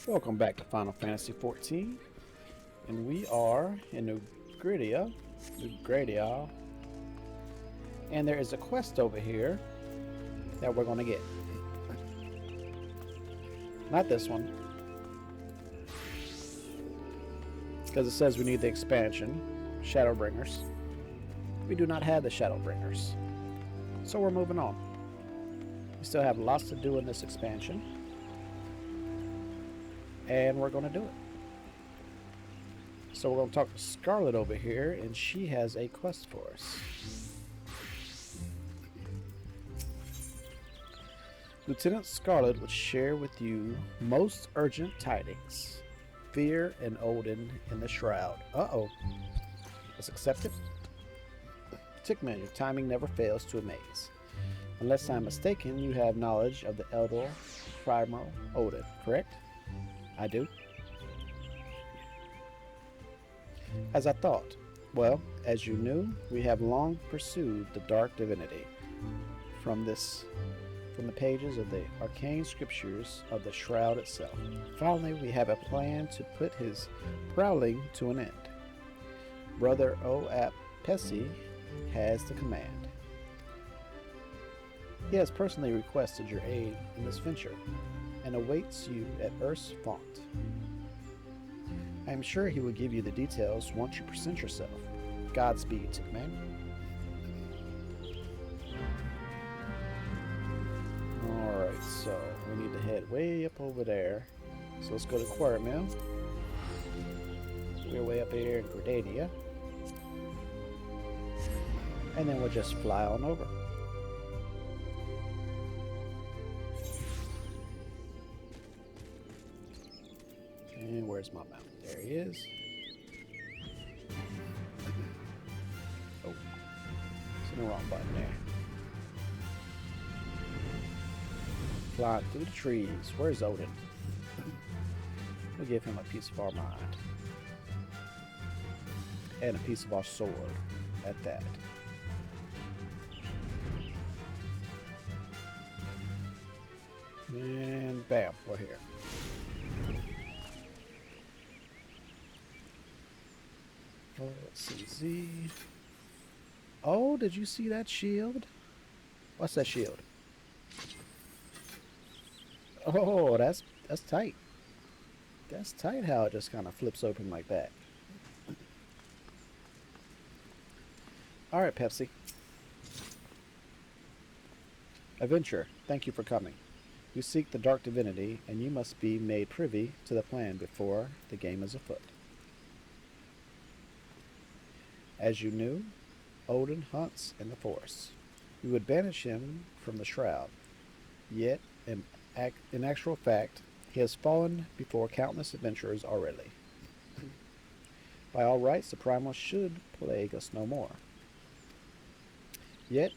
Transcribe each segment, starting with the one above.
Welcome back to Final Fantasy XIV, and we are in Eorzea, and there is a quest over here that we're going to get. Not this one, because it says we need the expansion, Shadowbringers. We do not have the Shadowbringers, so we're moving on. We still have lots to do in this expansion, and we're going to do it. So we're going to talk to Scarlet over here, and she has a quest for us. Lieutenant Scarlet would share with you most urgent tidings. Fear and Odin in the Shroud. Uh-oh. Let's accept it. Tickman, your timing never fails to amaze. Unless I'm mistaken, you have knowledge of the elder Primal Odin, correct? I do. As I thought. Well, as you knew, we have long pursued the dark divinity. From the pages of the arcane scriptures of the Shroud itself. Finally, we have a plan to put his prowling to an end. Brother Oap Pesi has the command. He has personally requested your aid in this venture, and awaits you at Earth's Font. I am sure he will give you the details once you present yourself. Godspeed, Tickman. Alright, so we need to head way up over there. So let's go to Quarry Mill. We're way up here in Gardania. And then we'll just fly on over. And where's my mount? There he is. Oh, it's in the wrong button there. Flying through the trees. Where's Odin? We'll give him a piece of our mind. And a piece of our sword at that. And bam, we're here. Let's see, Z. Oh, did you see that shield? What's that shield? Oh, that's tight. That's tight how it just kind of flips open like that. Alright, Pepsi. Adventurer, thank you for coming. You seek the dark divinity, and you must be made privy to the plan before the game is afoot. As you knew, Odin hunts in the forest. You would banish him from the Shroud. Yet, in actual fact, he has fallen before countless adventurers already. By all rights, the Primals should plague us no more. Yet,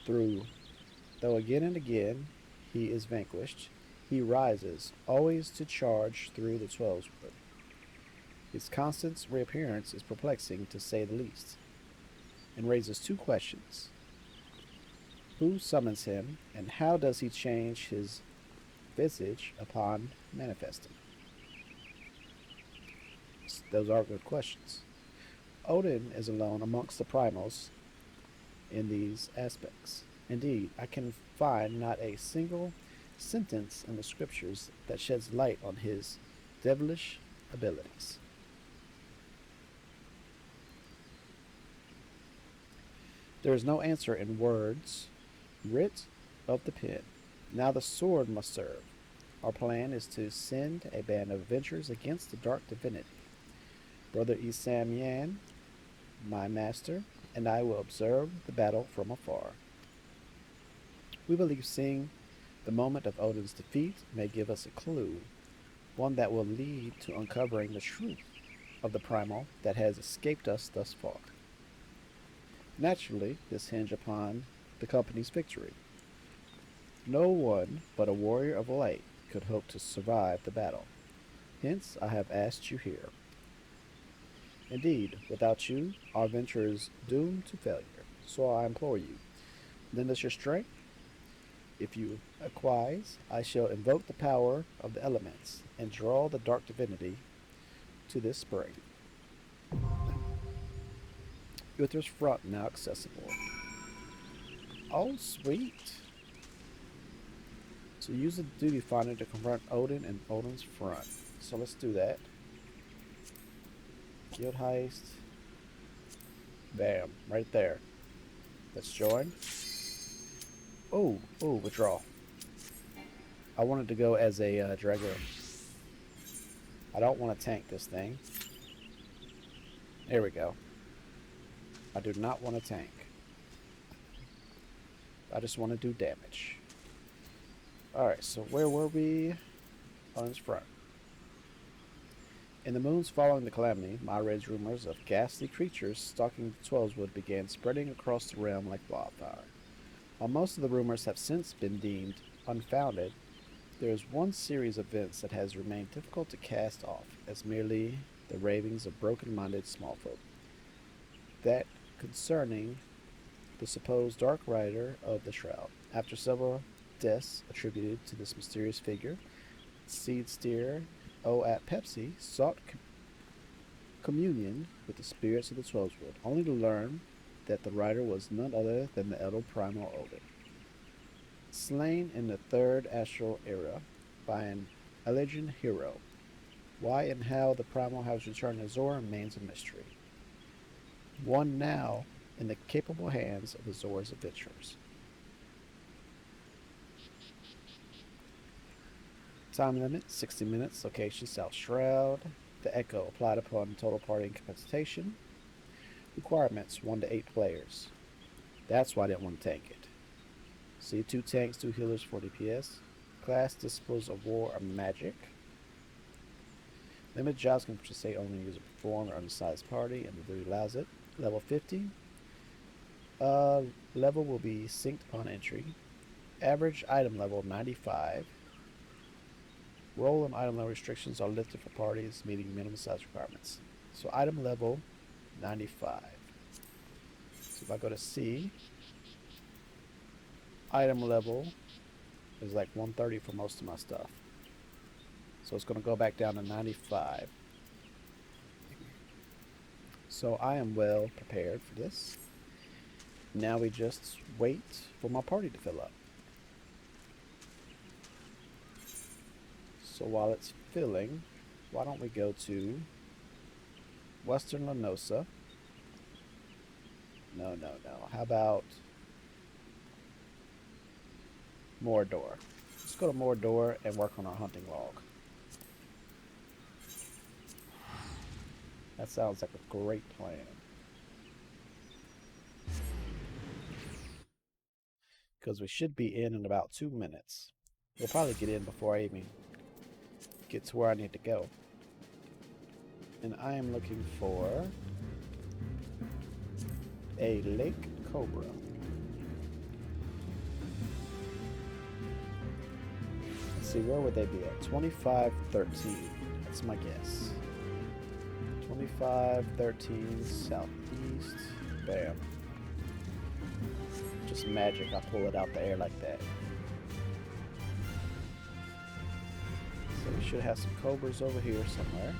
though again and again he is vanquished, he rises, always to charge through the Twelveswood. His constant reappearance is perplexing, to say the least, and raises two questions. Who summons him, and how does he change his visage upon manifesting? Those are good questions. Odin is alone amongst the Primals in these aspects. Indeed, I can find not a single sentence in the scriptures that sheds light on his devilish abilities. There is no answer in words, writ of the pen. Now the sword must serve. Our plan is to send a band of adventurers against the dark divinity. Brother Isam Yan, my master, and I will observe the battle from afar. We believe seeing the moment of Odin's defeat may give us a clue, one that will lead to uncovering the truth of the primal that has escaped us thus far. Naturally, this hinges upon the company's victory. No one but a warrior of light could hope to survive the battle. Hence, I have asked you here. Indeed, without you, our venture is doomed to failure. So I implore you, lend us your strength, If you acquies, I shall invoke the power of the elements and draw the dark divinity to this spring. Uther's front now accessible. Oh, sweet. So use the duty finder to confront Odin and Odin's front. So let's do that. Guild heist. Bam, right there. Let's join. Oh, withdraw. I wanted to go as a Dragoon. I don't want to tank this thing. There we go. I do not want to tank. I just want to do damage. Alright, so where were we? On his front. In the moons following the calamity, myriad rumors of ghastly creatures stalking the Twelveswood began spreading across the realm like wildfire. While most of the rumors have since been deemed unfounded, there is one series of events that has remained difficult to cast off as merely the ravings of broken-minded smallfolk. That concerning the supposed Dark Rider of the Shroud. After several deaths attributed to this mysterious figure, Seed Steer at Pepsi sought communion with the spirits of the Twelveswood, only to learn that the rider was none other than the elder Primal Odin. Slain in the third astral era by an Elegian hero, why and how the Primal has returned to Zor remains a mystery. One now in the capable hands of the Zor's adventurers. Time limit, 60 minutes. Location, South Shroud. The Echo, applied upon total party incapacitation. Requirements, 1 to 8 players. That's why I didn't want to tank it. See, 2 tanks, 2 healers, 4 DPS. Class, Disciples of War, or Magic. Limited jobs can participate only user perform or undersized party, and the duty allows it. Level 50. Level will be synced upon entry. Average item level 95. Role and item level restrictions are lifted for parties meeting minimum size requirements. So item level 95. So if I go to C, item level is like 130 for most of my stuff. So it's going to go back down to 95. So I am well prepared for this. Now we just wait for my party to fill up. So while it's filling, why don't we go to Western Lenosa? No. How about Mordor? Let's go to Mordor and work on our hunting log. That sounds like a great plan. Because we should be in about 2 minutes. We'll probably get in before I even get to where I need to go. And I am looking for a lake cobra. Let's see, where would they be at? 2513. That's my guess. 2513 southeast. Bam. Just magic, I pull it out the air like that. So we should have some cobras over here somewhere.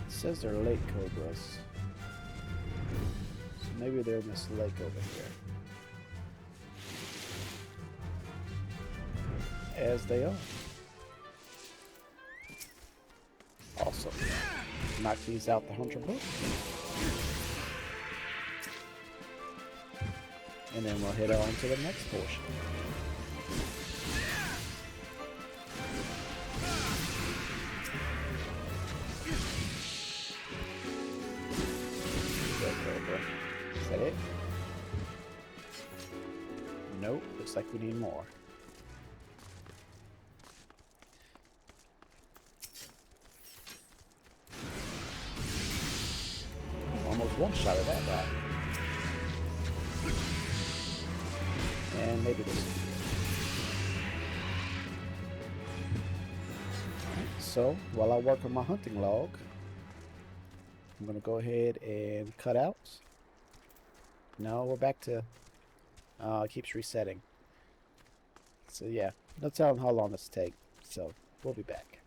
It says they're lake cobras. So maybe they're in this lake over here. As they are. Awesome. Knock these out the hunter book. And then we'll head on to the next portion. Is that it? Nope, looks like we need more. Almost one shot of that guy. And maybe this. Alright, so while I work on my hunting log, I'm going to go ahead and cut out No, we're back to... it keeps resetting. So yeah, no telling how long this will take. So we'll be back.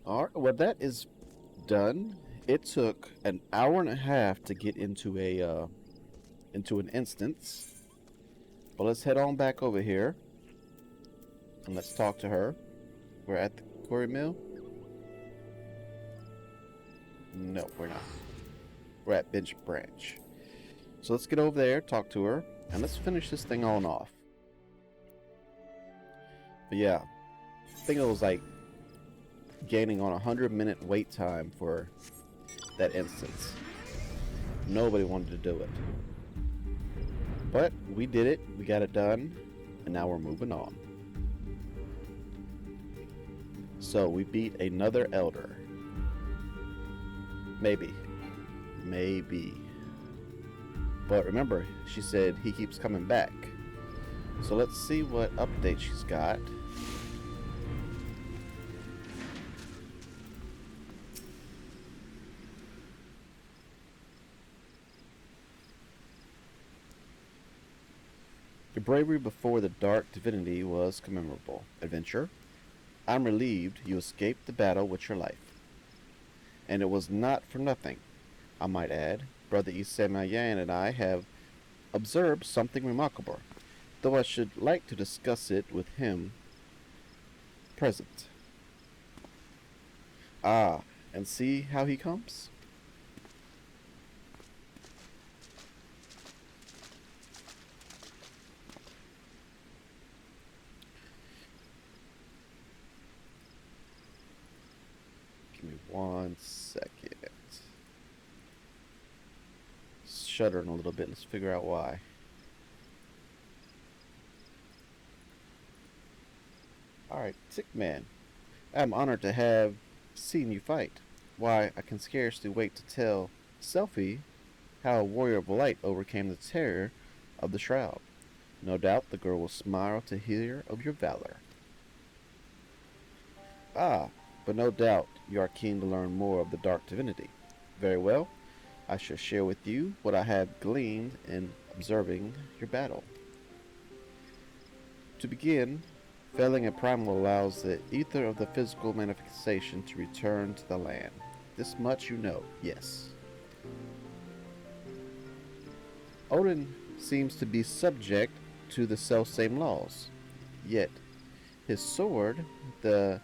All right, well, that is done. It took an hour and a half to get into an instance. But let's head on back over here and let's talk to her. We're at the quarry mill. No, we're not. We're at Bench Branch. So let's get over there, talk to her, and let's finish this thing on off. But yeah, I think it was like gaining on a 100-minute wait time for that instance. Nobody wanted to do it. But we did it, we got it done, and now we're moving on. So we beat another elder. Maybe. But remember, she said he keeps coming back. So let's see what update she's got. Your bravery before the dark divinity was commemorable. Adventure. I'm relieved you escaped the battle with your life. And it was not for nothing, I might add. Brother Eorzea and I have observed something remarkable, though I should like to discuss it with him present. Ah, and see how he comes? Give me 1 second. Shuddering a little bit. Let's figure out why. Alright, Tickman. I'm honored to have seen you fight. Why, I can scarcely wait to tell Selphie how a warrior of light overcame the terror of the Shroud. No doubt the girl will smile to hear of your valor. Ah, but no doubt you are keen to learn more of the dark divinity. Very well. I shall share with you what I have gleaned in observing your battle. To begin, felling a primal allows the ether of the physical manifestation to return to the land. This much you know, yes. Odin seems to be subject to the selfsame laws, yet his sword, the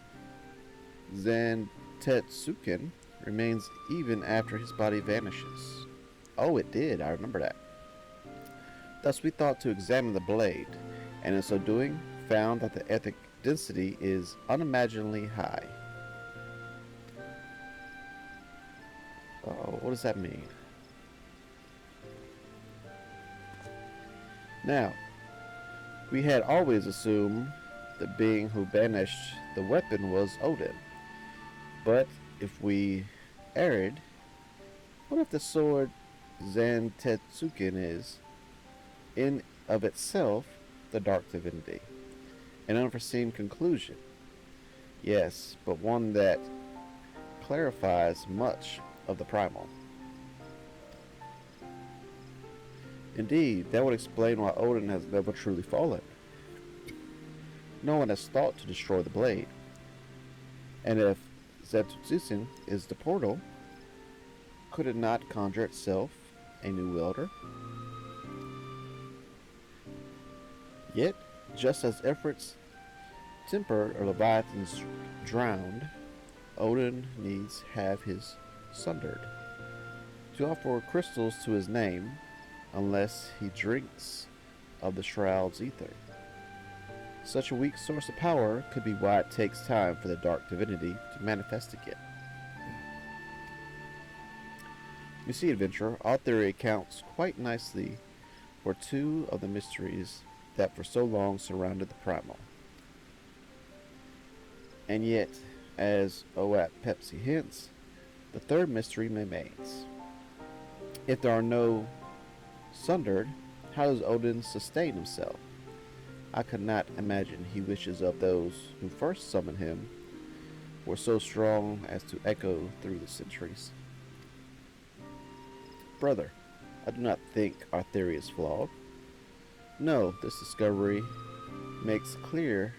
Zantetsuken, remains even after his body vanishes. Oh, it did. I remember that. Thus we thought to examine the blade, and in so doing, found that the ethic density is unimaginably high. Oh, what does that mean? Now, we had always assumed the being who banished the weapon was Odin. But if we erred, what if the sword Zantetsuken is, in of itself, the dark divinity? An unforeseen conclusion. Yes, but one that clarifies much of the primal. Indeed, that would explain why Odin has never truly fallen. No one has thought to destroy the blade. And if Zantetsuken is the portal, could it not conjure itself a new wielder? Yet, just as efforts temper or Leviathan's drowned, Odin needs have his sundered, to offer crystals to his name, unless he drinks of the Shroud's ether. Such a weak source of power could be why it takes time for the dark divinity to manifest again. You see, adventurer, our theory accounts quite nicely for two of the mysteries that for so long surrounded the primal. And yet, as OAP Pepsi hints, the third mystery remains. If there are no sundered, how does Odin sustain himself? I could not imagine he wishes of those who first summoned him were so strong as to echo through the centuries. Brother, I do not think our theory is flawed. No, this discovery makes clear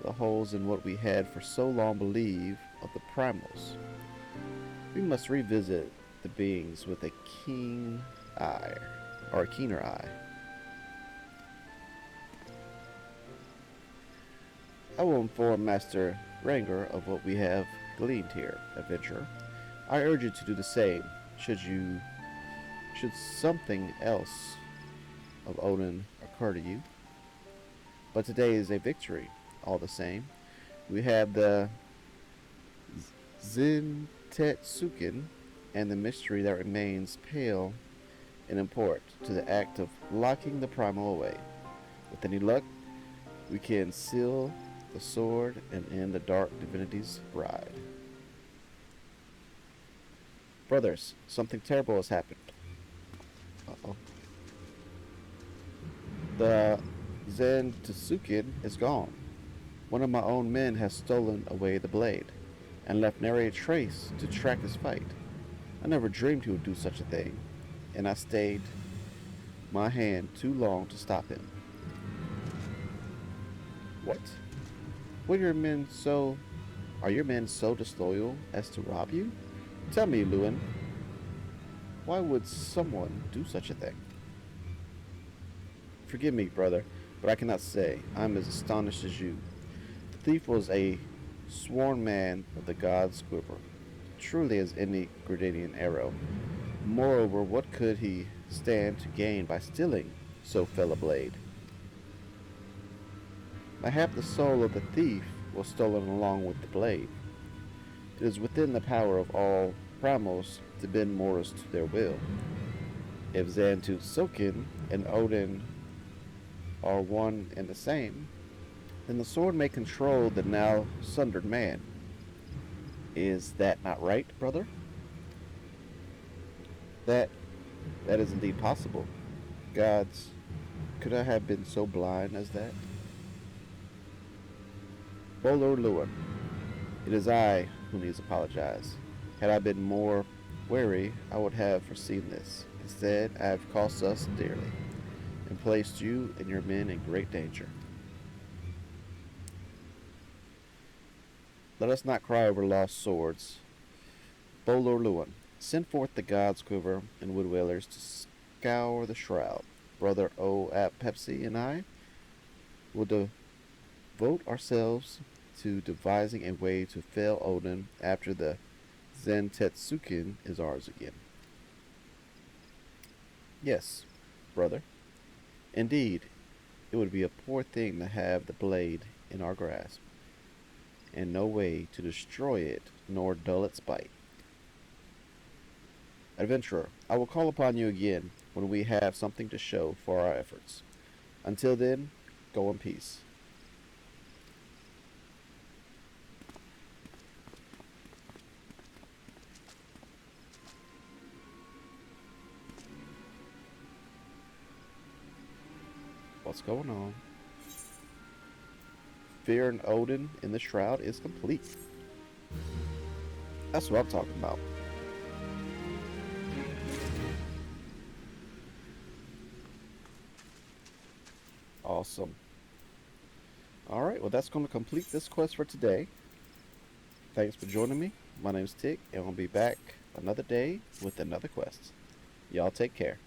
the holes in what we had for so long believed of the Primals. We must revisit the beings with a keen eye, or a keener eye. I will inform Master Ranger of what we have gleaned here, adventurer. I urge you to do the same, should something else of Odin occur to you. But today is a victory, all the same. We have the Zintetsuken and the mystery that remains pale in import to the act of locking the primal away. With any luck, we can seal the sword and end the dark divinity's ride. Brothers, something terrible has happened. Uh-oh. The Zintetsuken is gone. One of my own men has stolen away the blade, and left nary a trace to track his fight. I never dreamed he would do such a thing, and I stayed my hand too long to stop him. What? Are your men so disloyal as to rob you? Tell me, Lewin, why would someone do such a thing? Forgive me, brother, but I cannot say. I am as astonished as you. The thief was a sworn man of the god's quiver, truly as any Garlean arrow. Moreover, what could he stand to gain by stealing so fell a blade? Mayhap the soul of the thief was stolen along with the blade. It is within the power of all Primals to bend mortals to their will. If Zintetsuken and Odin are one and the same, then the sword may control the now sundered man. Is that not right, brother? That is indeed possible. Gods, could I have been so blind as that? Bolor Lewin, it is I who needs apologize. Had I been more wary, I would have foreseen this. Instead, I have cost us dearly, and placed you and your men in great danger. Let us not cry over lost swords. Bolor Lewin, send forth the god's quiver and wood wailers to scour the shroud. Brother O. Ap Pepsi and I will devote ourselves to devising a way to fell Odin after the Zintetsuken is ours again. Yes, brother. Indeed, it would be a poor thing to have the blade in our grasp, and no way to destroy it nor dull its bite. Adventurer, I will call upon you again when we have something to show for our efforts. Until then, go in peace. What's going on? Fear and Odin in the Shroud is complete. That's what I'm talking about. Awesome. Alright, well that's going to complete this quest for today. Thanks for joining me. My name's Tick, and I'll be back another day with another quest. Y'all take care.